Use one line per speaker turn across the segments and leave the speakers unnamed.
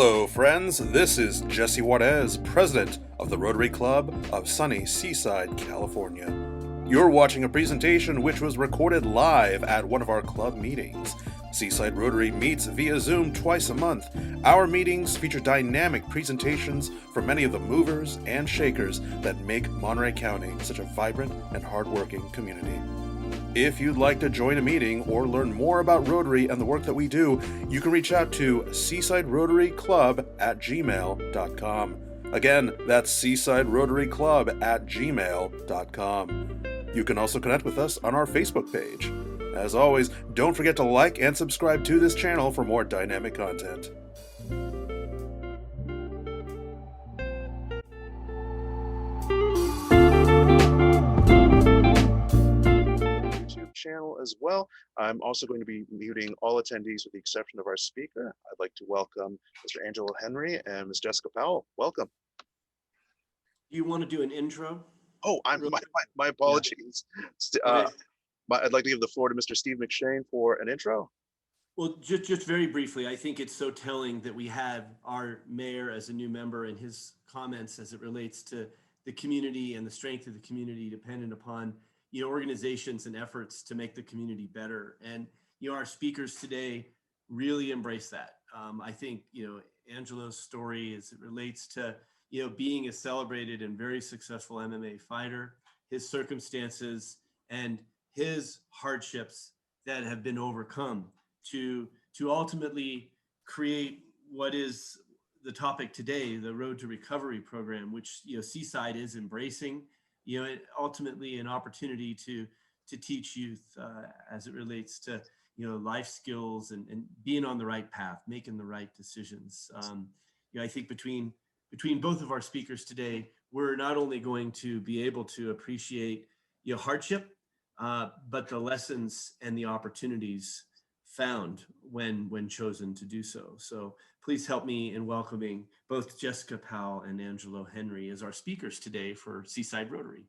Hello, friends. This is Jesse Juarez, president of the Rotary Club of sunny Seaside, California. You're watching a presentation which was recorded live at one of our club meetings. Seaside Rotary meets via Zoom twice a month. Our meetings feature dynamic presentations from many of the movers and shakers that make Monterey County such a vibrant and hardworking community. If you'd like to join a meeting or learn more about Rotary and the work that we do, you can reach out to seaside-rotary-club@gmail.com. Again, that's seaside-rotary-club@gmail.com. You can also connect with us on our Facebook page. As always, don't forget to like and subscribe to this channel for more dynamic content. YouTube channel as well. I'm also going to be muting all attendees with the exception of our speaker. I'd like to welcome Mr. Angelo Henry and Ms. Jessica Powell. Welcome.
You want to do an intro?
Oh, my apologies.
Okay.
I'd like to give the floor to Mr. Steve McShane for an intro.
Well, just very briefly, I think it's so telling that we have our mayor as a new member and his comments as it relates to the community and the strength of the community dependent upon, organizations and efforts to make the community better. And, our speakers today really embrace that. I think, Angelo's story as it relates to, being a celebrated and very successful MMA fighter, his circumstances and his hardships that have been overcome to ultimately create what is the topic today, the Road to Recovery program, which Seaside is embracing. Ultimately an opportunity to teach youth as it relates to life skills and being on the right path, making the right decisions. I think between both of our speakers today, we're not only going to be able to appreciate hardship, but the lessons and the opportunities found when chosen to do so. So please help me in welcoming both Jessica Powell and Angelo Henry as our speakers today for Seaside Rotary.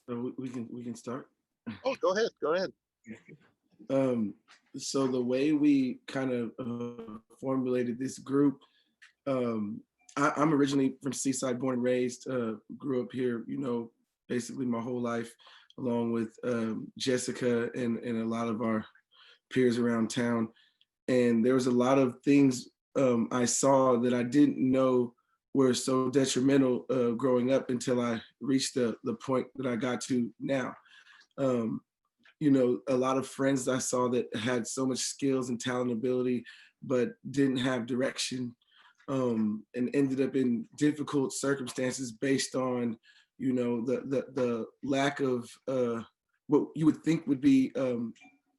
So we can start.
Oh, go ahead.
So the way we kind of formulated this group, I'm originally from Seaside, born and raised, grew up here, basically my whole life, along with Jessica and a lot of our peers around town. And there was a lot of things I saw that I didn't know were so detrimental growing up until I reached the point that I got to now. A lot of friends I saw that had so much skills and talent and ability, but didn't have direction, and ended up in difficult circumstances based on, the lack of what you would think would be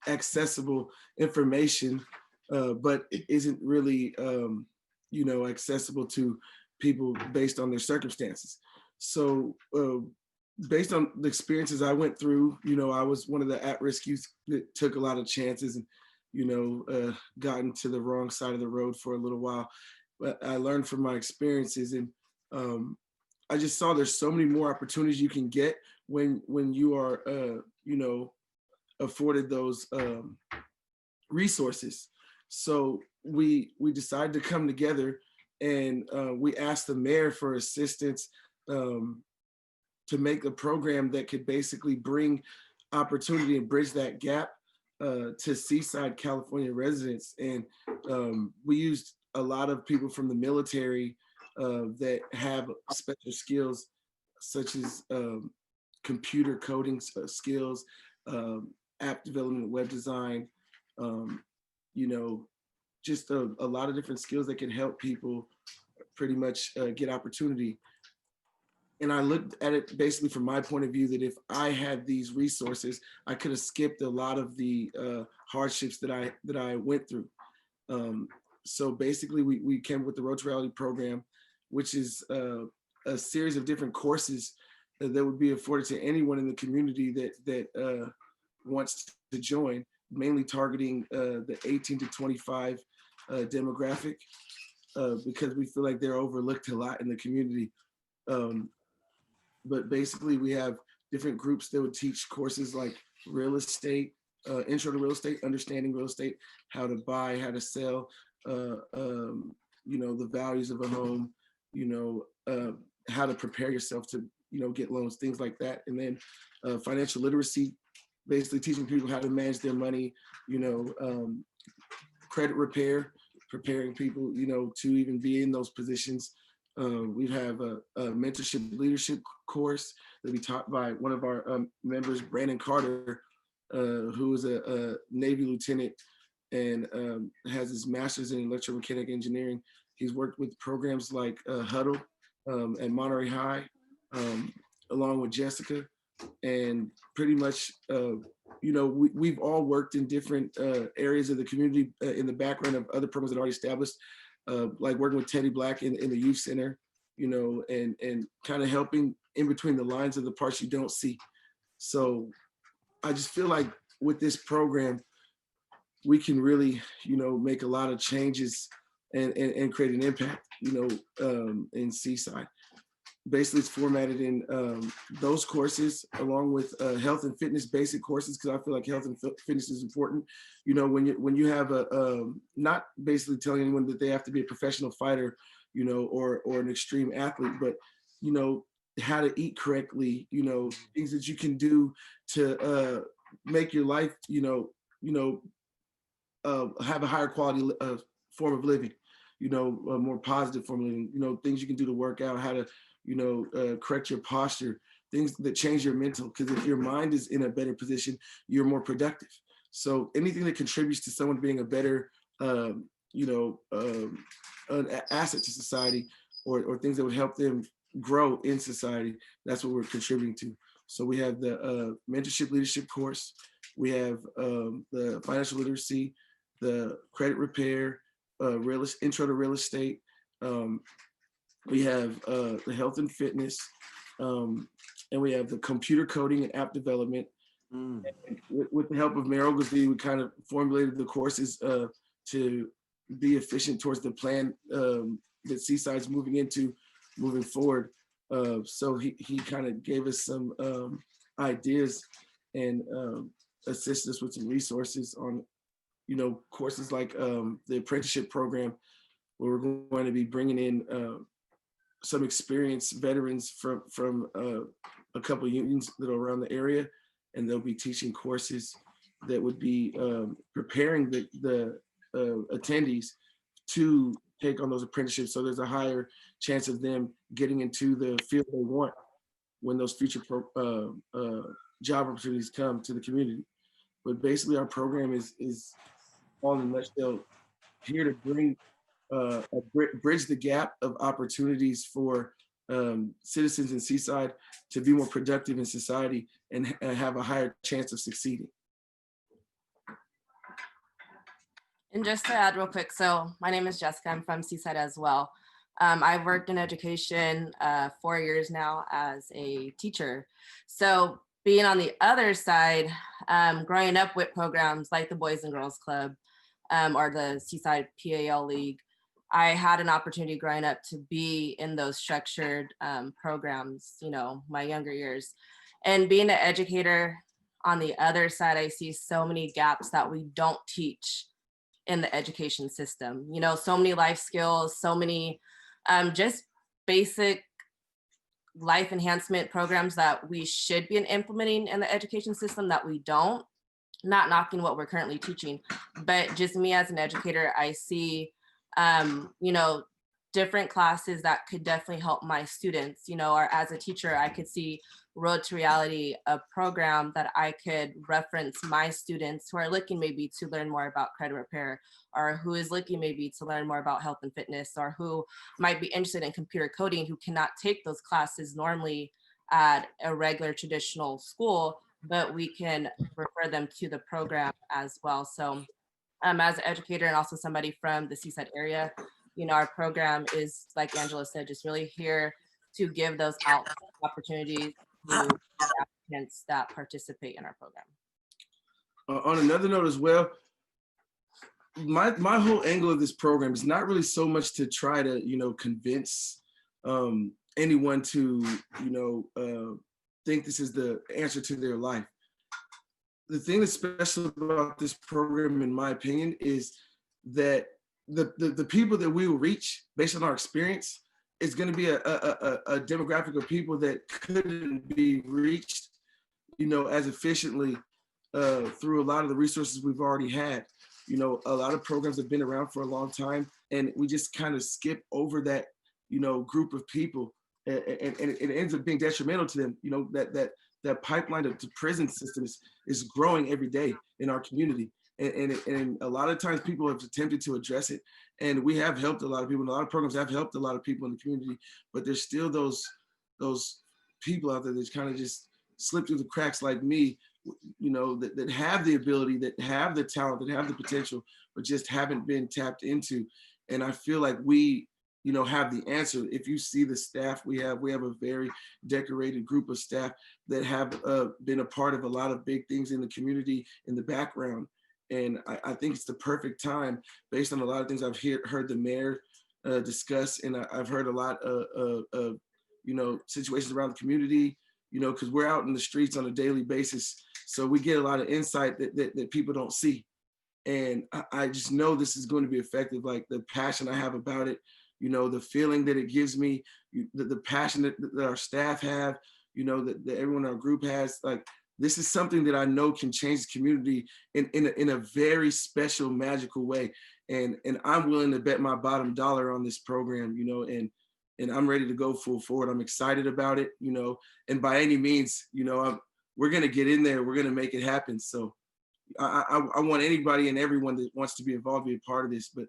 accessible information, but it isn't really, accessible to people based on their circumstances. So based on the experiences I went through, I was one of the at-risk youth that took a lot of chances and, gotten to the wrong side of the road for a little while. But I learned from my experiences, and I just saw there's so many more opportunities you can get when you are, afforded those resources. So we decided to come together, and we asked the mayor for assistance to make a program that could basically bring opportunity and bridge that gap to Seaside, California residents. And we used a lot of people from the military that have special skills, such as computer coding skills, app development, web design, just a lot of different skills that can help people pretty much get opportunity. And I looked at it basically from my point of view that if I had these resources, I could have skipped a lot of the hardships that I went through. So basically, we came with the Road to Reality program, which is a series of different courses that would be afforded to anyone in the community that wants to join, mainly targeting the 18 to 25 demographic, because we feel like they're overlooked a lot in the community. But basically, we have different groups that would teach courses like real estate, intro to real estate, understanding real estate, how to buy, how to sell, the values of a home, how to prepare yourself to, get loans, things like that. And then financial literacy, basically teaching people how to manage their money, credit repair, preparing people, to even be in those positions. We have a mentorship leadership course that we taught by one of our members, Brandon Carter, who is a Navy lieutenant and has his master's in electromechanical engineering. He's worked with programs like Huddle at Monterey High, along with Jessica, and pretty much, we've all worked in different areas of the community in the background of other programs that are already established, like working with Teddy Black in the youth center, and kind of helping in between the lines of the parts you don't see. So I just feel like with this program, we can really, make a lot of changes and create an impact, in Seaside. Basically, it's formatted in those courses along with health and fitness basic courses, because I feel like health and fitness is important. When you have not basically telling anyone that they have to be a professional fighter, or an extreme athlete, but how to eat correctly, things that you can do to make your life, have a higher quality form of living, a more positive form of living, things you can do to work out, how to correct your posture, things that change your mental. Because if your mind is in a better position, you're more productive. So anything that contributes to someone being a better, an asset to society, or things that would help them grow in society, that's what we're contributing to. So we have the mentorship leadership course, we have the financial literacy, the credit repair, intro to real estate. We have the health and fitness, and we have the computer coding and app development. And with the help of Mayor Oglesby, we kind of formulated the courses to be efficient towards the plan that Seaside's moving forward. So he kind of gave us some ideas and assisted us with some resources on, courses like the apprenticeship program, where we're going to be bringing in some experienced veterans from a couple of unions that are around the area, and they'll be teaching courses that would be preparing the attendees to take on those apprenticeships. So there's a higher chance of them getting into the field they want when those future job opportunities come to the community. But basically our program is all in a nutshell here to bring bridge the gap of opportunities for citizens in Seaside to be more productive in society and have a higher chance of succeeding.
And just to add real quick, so my name is Jessica, I'm from Seaside as well. I've worked in education 4 years now as a teacher. So being on the other side, growing up with programs like the Boys and Girls Club or the Seaside PAL League, I had an opportunity growing up to be in those structured programs, my younger years. And being an educator on the other side, I see so many gaps that we don't teach in the education system. So many life skills, so many just basic life enhancement programs that we should be implementing in the education system that we don't. Not knocking what we're currently teaching, but just me as an educator, I see different classes that could definitely help my students, or as a teacher, I could see Road to Reality, a program that I could reference my students who are looking maybe to learn more about credit repair, or who is looking maybe to learn more about health and fitness, or who might be interested in computer coding, who cannot take those classes normally at a regular traditional school, but we can refer them to the program as well. So as an educator and also somebody from the Seaside area, our program is, like Angela said, just really here to give those out opportunities to applicants that participate in our program.
On another note as well, my whole angle of this program is not really so much to try to, convince anyone to, think this is the answer to their life. the thing that's special about this program, in my opinion, is that the people that we will reach based on our experience is going to be a demographic of people that couldn't be reached, as efficiently through a lot of the resources we've already had. A lot of programs have been around for a long time, and we just kind of skip over that, group of people, and it ends up being detrimental to them. That pipeline to prison system is growing every day in our community, and a lot of times people have attempted to address it, and we have helped a lot of people, and a lot of programs have helped a lot of people in the community, but there's still those people out there that kind of just slip through the cracks, like me, that have the ability, that have the talent, that have the potential, but just haven't been tapped into. And I feel like we, have the answer. If you see the staff we have a very decorated group of staff that have been a part of a lot of big things in the community in the background. And I think it's the perfect time, based on a lot of things I've heard the mayor discuss, and I've heard a lot of situations around the community, because we're out in the streets on a daily basis. So we get a lot of insight that people don't see. And I just know this is going to be effective. Like the passion I have about it, the feeling that it gives me, the passion that our staff have, that everyone in our group has. Like, this is something that I know can change the community in a very special, magical way. And I'm willing to bet my bottom dollar on this program, and I'm ready to go full forward. I'm excited about it, and by any means, we're going to get in there. We're going to make it happen. So I want anybody and everyone that wants to be involved be a part of this. But,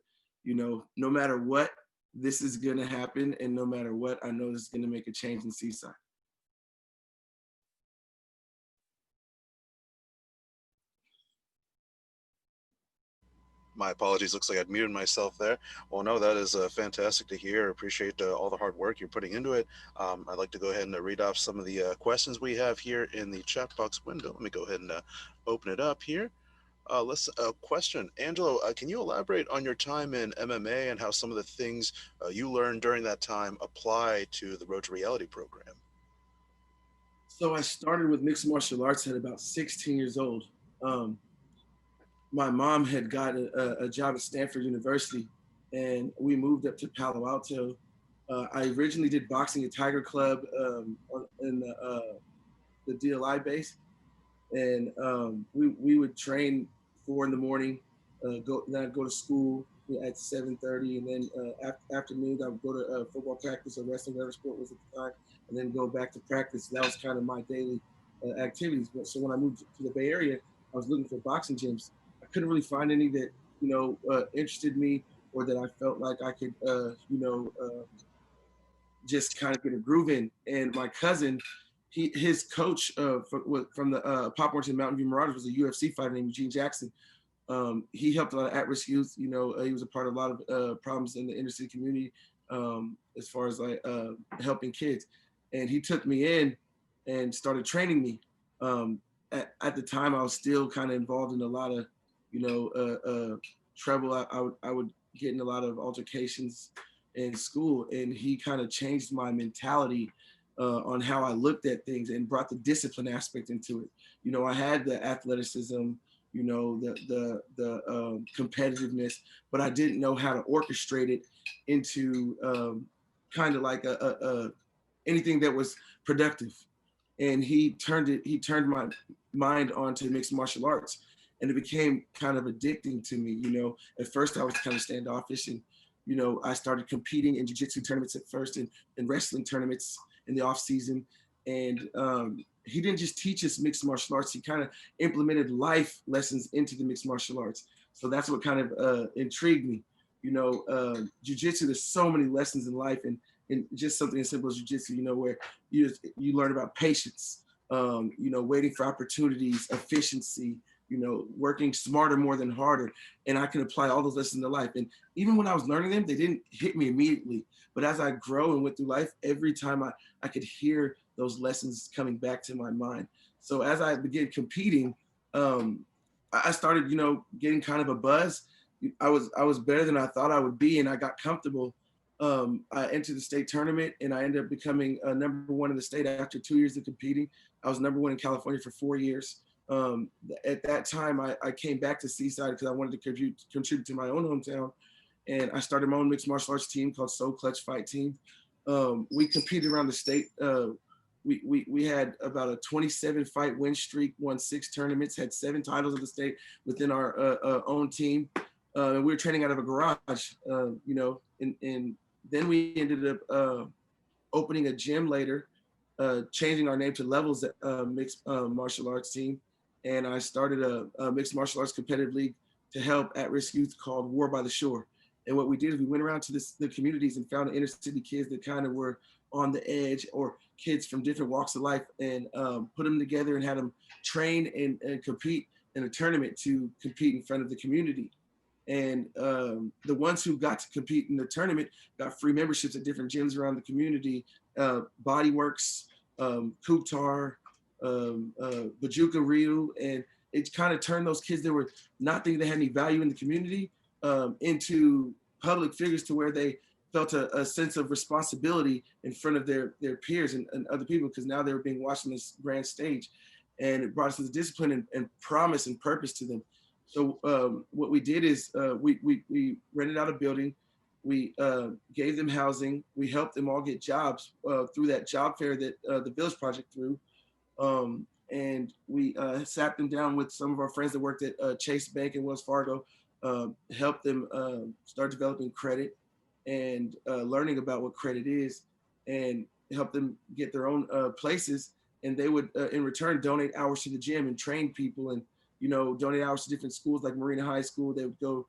no matter what, this is going to happen. And no matter what, I know this is going to make a change in Seaside.
My apologies. Looks like I'd muted myself there. Well, no, that is fantastic to hear. Appreciate all the hard work you're putting into it. I'd like to go ahead and read off some of the questions we have here in the chat box window. Let me go ahead and open it up here. Let's question. Angelo, can you elaborate on your time in MMA and how some of the things you learned during that time apply to the Road to Reality program?
So I started with mixed martial arts at about 16 years old. My mom had got a job at Stanford University, and we moved up to Palo Alto. I originally did boxing at Tiger Club in the DLI base, and we would train 4 in the morning. Then I'd go to school at 7:30, and then afternoons I would go to football practice or wrestling, whatever sport was at the time, and then go back to practice. That was kind of my daily activities. But so when I moved to the Bay Area, I was looking for boxing gyms. I couldn't really find any that interested me, or that I felt like I could just kind of get a groove in. And my cousin, his coach from the Pop Warrington Mountain View Marauders was a UFC fighter named Eugene Jackson. He helped a lot of at-risk youth. He was a part of a lot of problems in the inner city community, as far as like helping kids. And he took me in and started training me. At the time, I was still kind of involved in a lot of, trouble. I would get in a lot of altercations in school, and he kind of changed my mentality on how I looked at things and brought the discipline aspect into it. I had the athleticism, the competitiveness, but I didn't know how to orchestrate it into kind of like anything that was productive. And he turned my mind onto mixed martial arts, and it became kind of addicting to me. At first I was kind of standoffish, and I started competing in jiu-jitsu tournaments at first, and wrestling tournaments in the off season. And he didn't just teach us mixed martial arts, he kind of implemented life lessons into the mixed martial arts. So that's what kind of intrigued me. Jiu-jitsu, there's so many lessons in life, and just something as simple as jiu-jitsu, where you learn about patience, waiting for opportunities, efficiency, working smarter more than harder. And I can apply all those lessons to life. And even when I was learning them, they didn't hit me immediately. But as I grow and went through life, every time I could hear those lessons coming back to my mind. So as I began competing, I started, getting kind of a buzz. I was better than I thought I would be, and I got comfortable. I entered the state tournament, and I ended up becoming number 1 in the state after 2 years of competing. I was number 1 in California for 4 years. At that time, I came back to Seaside because I wanted to contribute to my own hometown. And I started my own mixed martial arts team called Soul Clutch Fight Team. We competed around the state. We had about a 27 fight win streak, won 6 tournaments, had 7 titles of the state within our own team. And we were training out of a garage, and then we ended up opening a gym later, changing our name to Levels Mixed Martial Arts Team. And I started a mixed martial arts competitive league to help at-risk youth called War by the Shore. And what we did is we went around to the communities and found the inner city kids that kind of were on the edge, or kids from different walks of life, and put them together and had them train and compete in a tournament to compete in front of the community. And the ones who got to compete in the tournament got free memberships at different gyms around the community, Bodyworks, Kuptar, Bajuka Ryu, and it kind of turned those kids that were not thinking they had any value in the community into public figures, to where they felt a sense of responsibility in front of their peers and other people, because now they were being watched on this grand stage. And it brought us this discipline and promise and purpose to them. So what we did is we rented out a building, we gave them housing, we helped them all get jobs through that job fair that the Village Project threw. And we sat them down with some of our friends that worked at Chase Bank and Wells Fargo, helped them start developing credit and learning about what credit is, and help them get their own places. And they would, in return, donate hours to the gym and train people, and donate hours to different schools like Marina High School. They would go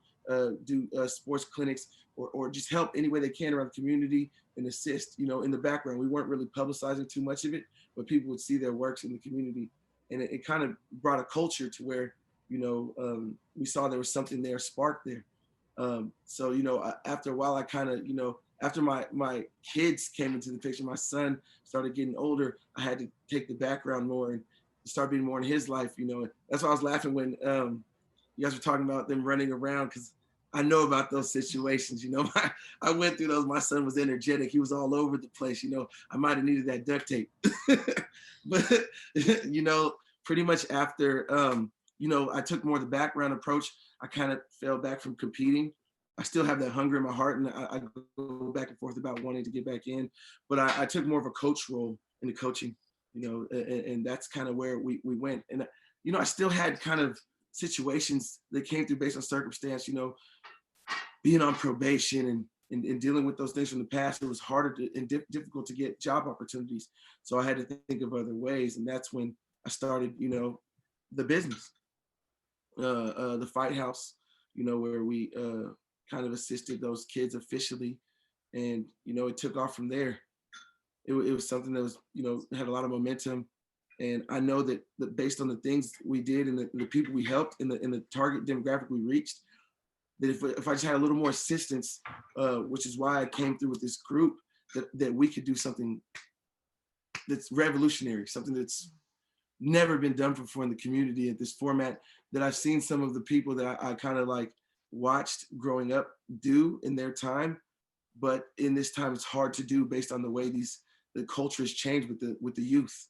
do sports clinics, or just help any way they can around the community and assist, in the background. We weren't really publicizing too much of it, but people would see their works in the community. And it kind of brought a culture to where, we saw there was something there, sparked there. So, after a while, I kind of, after my kids came into the picture, my son started getting older, I had to take the background more and start being more in his life. That's why I was laughing when you guys were talking about them running around, because I know about those situations. I went through those. My son was energetic. He was all over the place. I might have needed that duct tape. But, pretty much after, I took more of the background approach. I kind of fell back from competing. I still have that hunger in my heart, and I go back and forth about wanting to get back in. But I took more of a coach role in the coaching, and that's kind of where we went. And, I still had kind of situations that came through based on circumstance, being on probation and dealing with those things from the past. It was harder and difficult to get job opportunities. So I had to think of other ways. And that's when I started, the business, the Fight House, where we kind of assisted those kids officially. And, it took off from there. It was something that was, had a lot of momentum. And I know that based on the things we did and the people we helped and the target demographic we reached, that if I just had a little more assistance, which is why I came through with this group, that we could do something that's revolutionary, something that's never been done before in the community at this format, that I've seen some of the people that I kind of like watched growing up do in their time. But in this time, it's hard to do based on the way the culture has changed with the youth.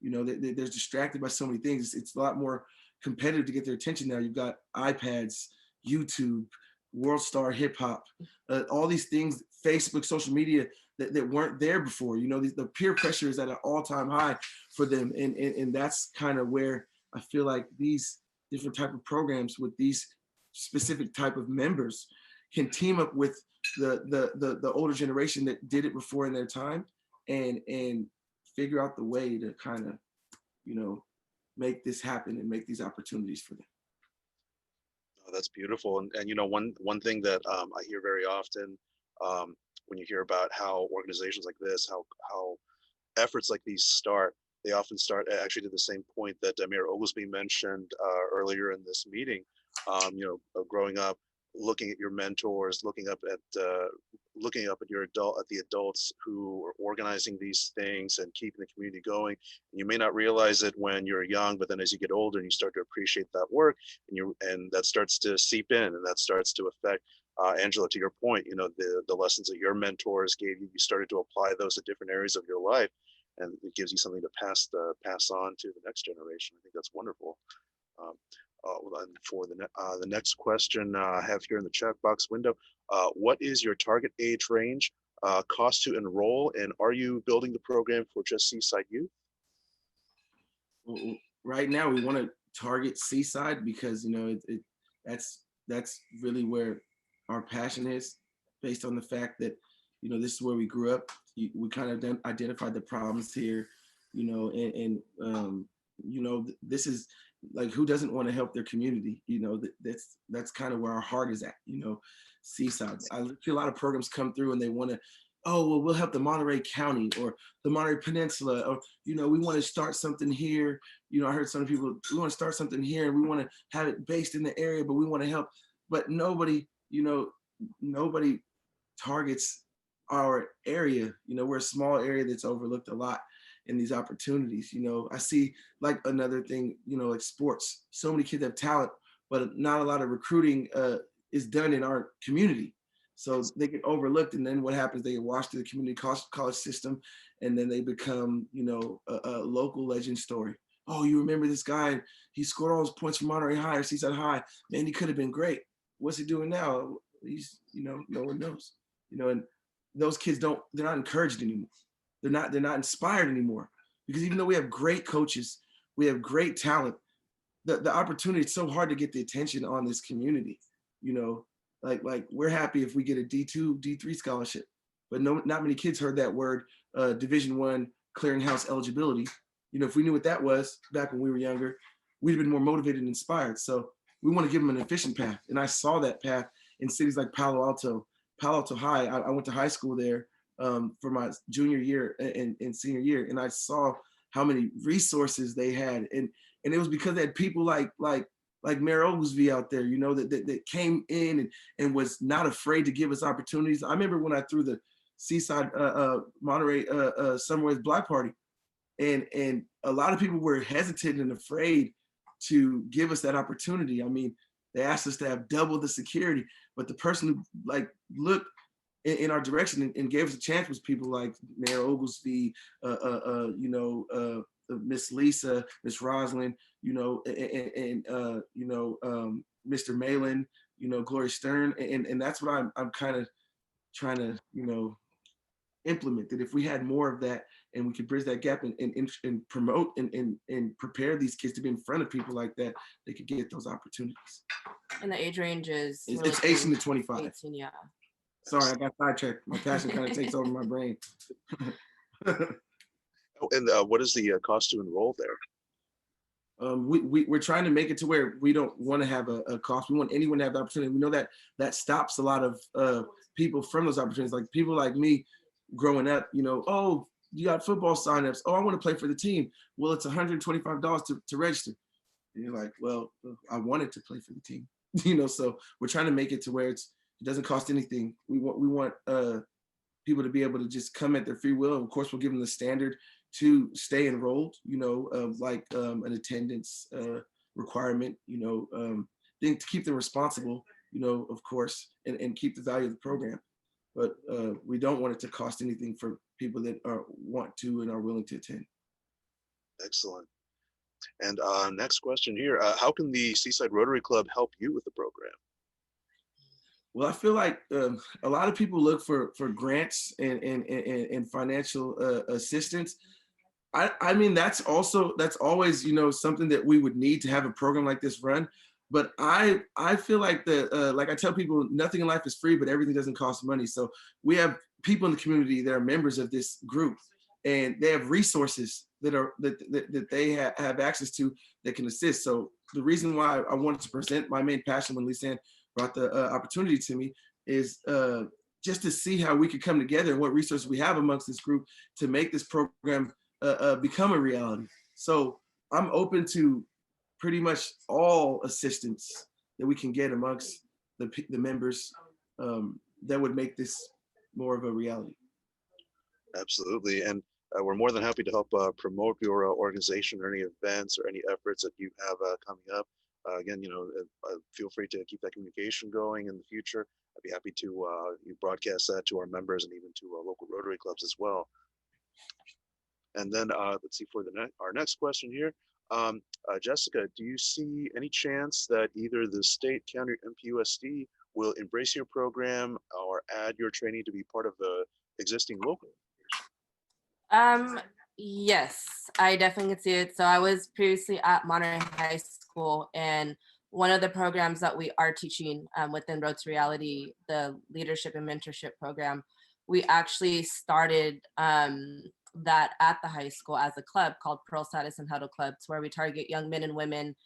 They're distracted by so many things. It's a lot more competitive to get their attention now. You've got iPads, YouTube, World Star Hip Hop, all these things, Facebook, social media that weren't there before. The peer pressure is at an all-time high for them. And that's kind of where I feel like these different type of programs with these specific type of members can team up with the older generation that did it before in their time, and figure out the way to kind of, make this happen and make these opportunities for them.
Oh, that's beautiful. And one thing that I hear very often when you hear about how organizations like this, how efforts like these start, they often start actually to the same point that Mayor Oglesby mentioned earlier in this meeting. Growing up, looking at your mentors, looking up at the adults who are organizing these things and keeping the community going. And you may not realize it when you're young, but then as you get older and you start to appreciate that work, and that starts to seep in, and that starts to affect. Angela, to your point, the lessons that your mentors gave you, you started to apply those to different areas of your life. and it gives you something to pass on to the next generation. I think that's wonderful. Um, and for the next question I have here in the chat box window, what is your target age range, cost to enroll, and are you building the program for just Seaside youth?
Well, right now we want to target Seaside because that's really where our passion is, based on the fact that this is where we grew up. We kind of identified the problems here, and this is like, who doesn't want to help their community? That's kind of where our heart is at. Seaside. I see a lot of programs come through and they want to, oh well, we'll help the Monterey County or the Monterey Peninsula, or we want to start something here. I heard some people, we want to start something here and we want to have it based in the area, but we want to help. But nobody targets our area. We're a small area that's overlooked a lot in these opportunities. I see, like, another thing, like sports. So many kids have talent, but not a lot of recruiting is done in our community. So they get overlooked, and then what happens? They get washed through the community college system, and then they become, a local legend story. Oh, you remember this guy? He scored all those points from Monterey High or Seaside High. Man, he could have been great. What's he doing now? He's, no one knows. And those kids they're not encouraged anymore. They're not inspired anymore, because even though we have great coaches, we have great talent, the opportunity, it's so hard to get the attention on this community. Like we're happy if we get a D2, D3 scholarship, but not many kids heard that word, Division I clearinghouse eligibility. If we knew what that was back when we were younger, we'd have been more motivated and inspired. So we want to give them an efficient path. And I saw that path in cities like Palo Alto High. I went to high school there for my junior year and senior year. And I saw how many resources they had. And it was because they had people like Mayor Oglesby out there, that came in and was not afraid to give us opportunities. I remember when I threw the Seaside Monterey Summerways Block Party, and a lot of people were hesitant and afraid to give us that opportunity. I mean, they asked us to have double the security, but the person who looked in our direction and gave us a chance was people like Mayor Oglesby, Miss Lisa, Miss Roslyn, and Mr. Malin, Gloria Stern, and that's what I'm kind of trying to implement, that if we had more of that and we could bridge that gap and promote and prepare these kids to be in front of people like that, they could get those opportunities.
And the age range is
it's 18 to 25.
18, yeah.
Sorry, I got sidetracked. My passion kind of takes over my brain.
And what is the cost to enroll there?
We're trying to make it to where we don't want to have a cost. We want anyone to have the opportunity. We know that stops a lot of people from those opportunities. Like people like me growing up, oh, you got football signups. Oh, I want to play for the team. Well, it's $125 to register. And you're like, well, I wanted to play for the team. So we're trying to make it to where it doesn't cost anything. We want people to be able to just come at their free will. Of course, we'll give them the standard to stay enrolled, like an attendance requirement, then to keep them responsible, of course, and keep the value of the program. But we don't want it to cost anything for people that want to and are willing to attend.
Excellent. And next question here, how can the Seaside Rotary Club help you with the program?
Well, I feel like a lot of people look for grants and financial assistance. I mean, that's always, something that we would need to have a program like this run. But I feel like like I tell people, nothing in life is free, but everything doesn't cost money. So we have people in the community that are members of this group, and they have resources that they have access to that can assist. So the reason why I wanted to present my main passion when Lisanne brought the opportunity to me is just to see how we could come together and what resources we have amongst this group to make this program become a reality. So I'm open to pretty much all assistance that we can get amongst the members that would make this more of a reality.
Absolutely. And we're more than happy to help promote your organization or any events or any efforts that you have coming up. Again, feel free to keep that communication going in the future. I'd be happy to broadcast that to our members and even to local Rotary clubs as well.
And then let's see for our next question here. Jessica, do you see any chance that either the state, county, or MPUSD will embrace your program or add your training to be part of the existing local?
Um, yes, I definitely could see it. So I was previously at Monterey High School, and one of the programs that we are teaching within Road to Reality, the leadership and mentorship program, we actually started that at the high school as a club called Pearl Status and Huddle Clubs, where we target young men and women,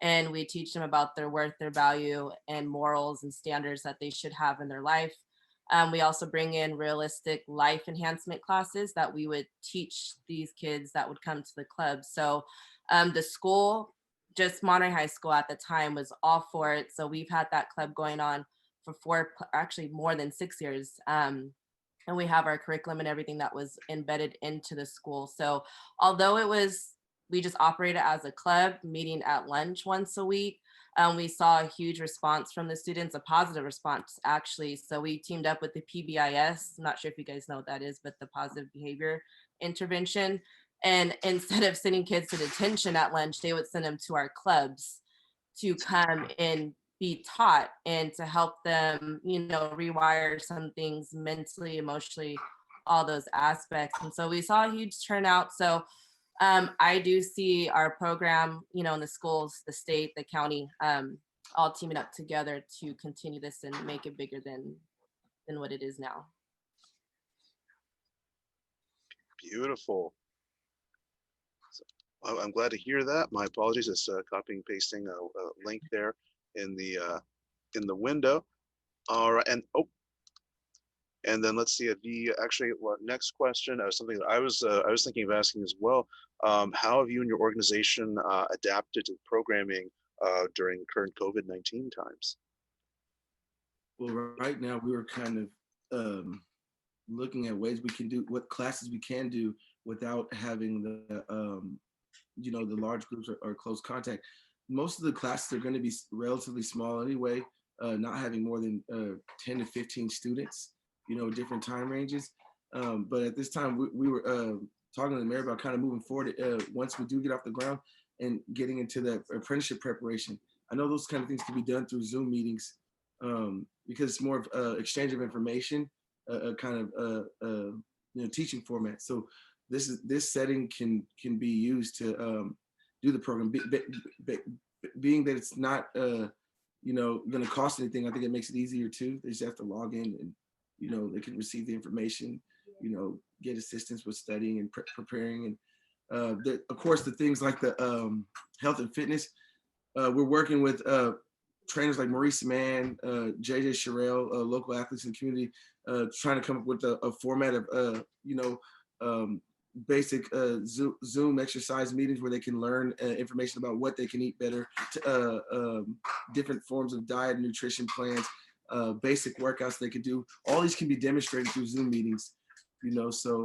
and we teach them about their worth, their value, and morals and standards that they should have in their life. We also bring in realistic life enhancement classes that we would teach these kids that would come to the club. So the school, just Monterey High School at the time, was all for it. So we've had that club going on for actually more than 6 years. And we have our curriculum and everything that was embedded into the school. So although we just operated as a club, meeting at lunch once a week, we saw a huge response from the students, a positive response actually. So we teamed up with the PBIS. I'm not sure if you guys know what that is, but the positive behavior intervention. And instead of sending kids to detention at lunch, they would send them to our clubs to come and be taught and to help them, rewire some things mentally, emotionally, all those aspects. And so we saw a huge turnout. So I do see our program, in the schools, the state, the county, all teaming up together to continue this and make it bigger than what it is now.
Beautiful. So, I'm glad to hear that. My apologies. It's copying and pasting a link there in the window. All right, and then let's see the next question. Something that I was thinking of asking as well. How have you and your organization adapted to programming during current COVID-19 times?
Well, right now we were kind of looking at ways we can do what classes we can do without having the the large groups or close contact. Most of the classes are going to be relatively small anyway, not having more than 10 to 15 students, different time ranges. But at this time, we were talking to the mayor about kind of moving forward once we do get off the ground and getting into the apprenticeship preparation. I know those kind of things can be done through Zoom meetings because it's more of exchange of information, kind of teaching format. So this setting can be used to do the program. Being that it's not going to cost anything, I think it makes it easier too. They just have to log in and they can receive the information, get assistance with studying and preparing, and of course the things like the health and fitness. We're working with trainers like Maurice Mann, JJ Sherrill, local athletes in the community, trying to come up with a format of basic Zoom exercise meetings where they can learn information about what they can eat better, different forms of diet and nutrition plans, basic workouts they could do. All these can be demonstrated through Zoom meetings, so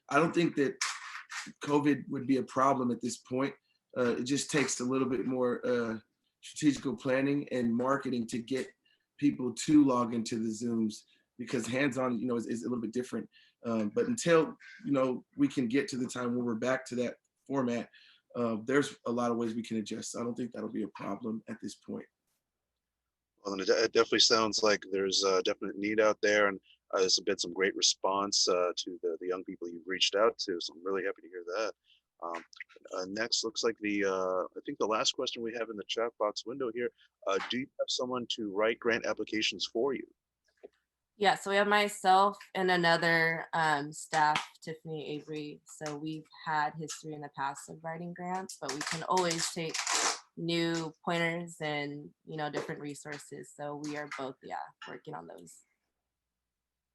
I don't think that COVID would be a problem at this point. It just takes a little bit more strategical planning and marketing to get people to log into the Zooms, because hands-on, is a little bit different. But until, we can get to the time when we're back to that format, there's a lot of ways we can adjust. So I don't think that'll be a problem at this point.
Well, and it definitely sounds like there's a definite need out there, and there's been some great response to the young people you've reached out to. So I'm really happy to hear that. Next, looks like I think the last question we have in the chat box window here. Do you have someone to write grant applications for you?
Yeah, so we have myself and another staff, Tiffany Avery. So we've had history in the past of writing grants, but we can always take new pointers and different resources. So we are both working on those.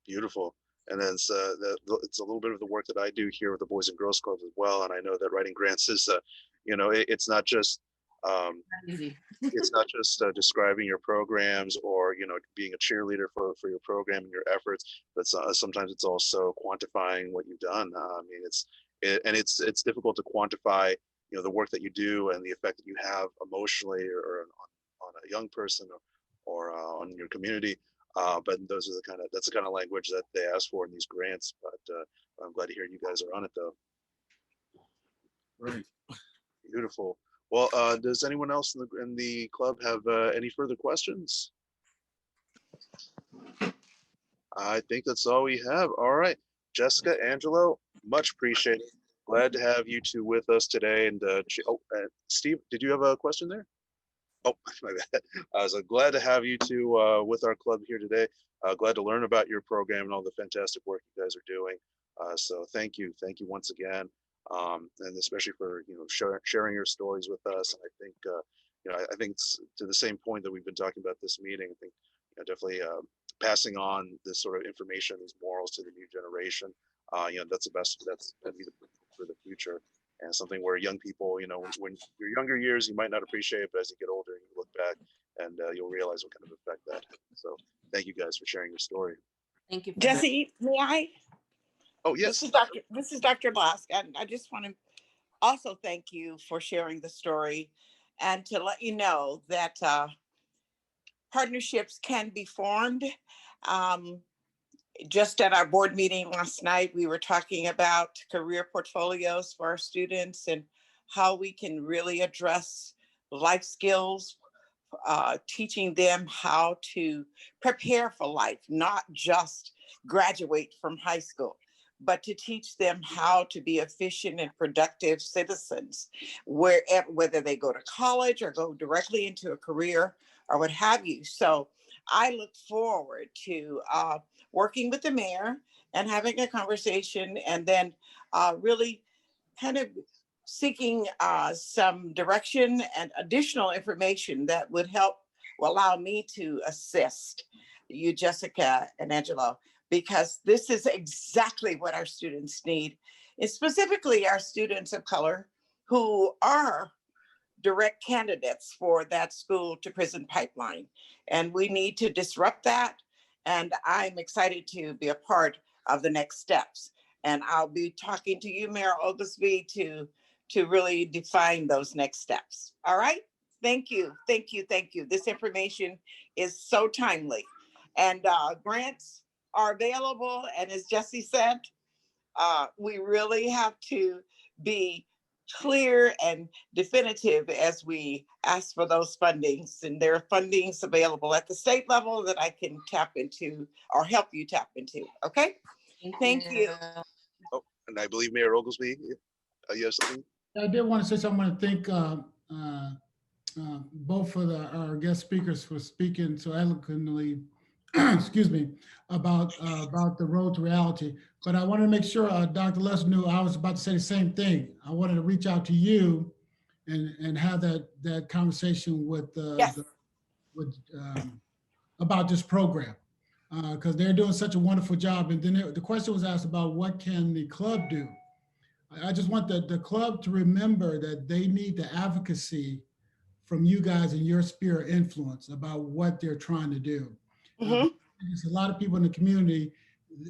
Beautiful. And then it's a little bit of the work that I do here with the Boys and Girls Clubs as well. And I know that writing grants is, it's not just
easy.
It's not just describing your programs or being a cheerleader for your program and your efforts, but sometimes it's also quantifying what you've done. I mean, it's difficult to quantify the work that you do and the effect that you have emotionally or on a young person or on your community. But that's the kind of language that they ask for in these grants. But I'm glad to hear you guys are on it though.
Right.
Beautiful. Well, does anyone else in the club have any further questions? I think that's all we have. All right, Jessica, Angelo, much appreciated. Glad to have you two with us today. And Steve, did you have a question there? Oh, my bad. I was glad to have you two with our club here today. Glad to learn about your program and all the fantastic work you guys are doing. So thank you once again, and especially for sharing your stories with us. And I think I think it's to the same point that we've been talking about this meeting. I think definitely passing on this sort of information, these morals to the new generation. That's the best. That's gonna be for the future. And something where young people, when your younger years, you might not appreciate it, but as you get older, you look back and you'll realize what kind of effect that had. So thank you guys for sharing your story.
Thank you.
Jesse, may I?
Oh, yes.
This is Dr. Blask, and I just want to also thank you for sharing the story and to let you know that partnerships can be formed. Just at our board meeting last night, we were talking about career portfolios for our students and how we can really address life skills, teaching them how to prepare for life, not just graduate from high school, but to teach them how to be efficient and productive citizens, whether they go to college or go directly into a career or what have you. So I look forward to working with the mayor and having a conversation, and then really kind of seeking some direction and additional information that would allow me to assist you, Jessica and Angelo, because this is exactly what our students need, and specifically our students of color who are direct candidates for that school to prison pipeline. And we need to disrupt that. And I'm excited to be a part of the next steps. And I'll be talking to you, Mayor Oglesby, to really define those next steps. All right? Thank you, thank you, thank you. This information is so timely. And grants are available. And as Jesse said, we really have to be clear and definitive as we ask for those fundings. And there are fundings available at the state level that I can tap into or help you tap into. Okay? Thank you.
Oh, and I believe Mayor Oglesby, you have something?
I did want to say something. I want to thank both of our guest speakers for speaking so eloquently, excuse me, about the road to reality. But I wanted to make sure Dr. Les knew I was about to say the same thing. I wanted to reach out to you and have that conversation with
Yes.
about this program, because they're doing such a wonderful job. And then the question was asked about what can the club do. I just want the club to remember that they need the advocacy from you guys and your sphere of influence about what they're trying to do. There's a lot of people in the community,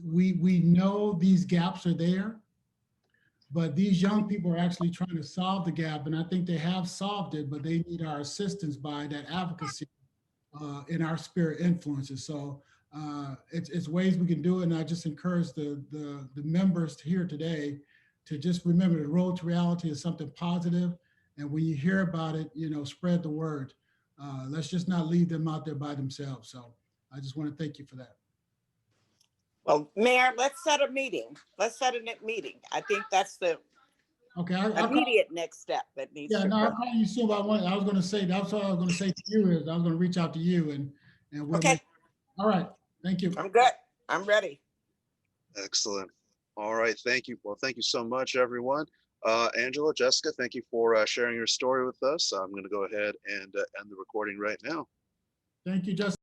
we know these gaps are there, but these young people are actually trying to solve the gap, and I think they have solved it, but they need our assistance by that advocacy in our sphere of influences. So it's ways we can do it, and I just encourage the members here today to just remember the road to reality is something positive, and when you hear about it, spread the word. Let's just not leave them out there by themselves. So I just want to thank you for that.
Well, Mayor, let's set a meeting. Let's set a meeting. I think that's the immediate next step that needs to occur.
I'll call you soon. But I was going to say, that's what I was going to say to you is I was going to reach out to you and we'll
Okay.
All right. Thank you.
I'm good. I'm ready.
Excellent. All right. Thank you. Well, thank you so much, everyone. Angela, Jessica, thank you for sharing your story with us. I'm going to go ahead and end the recording right now.
Thank you, Justin.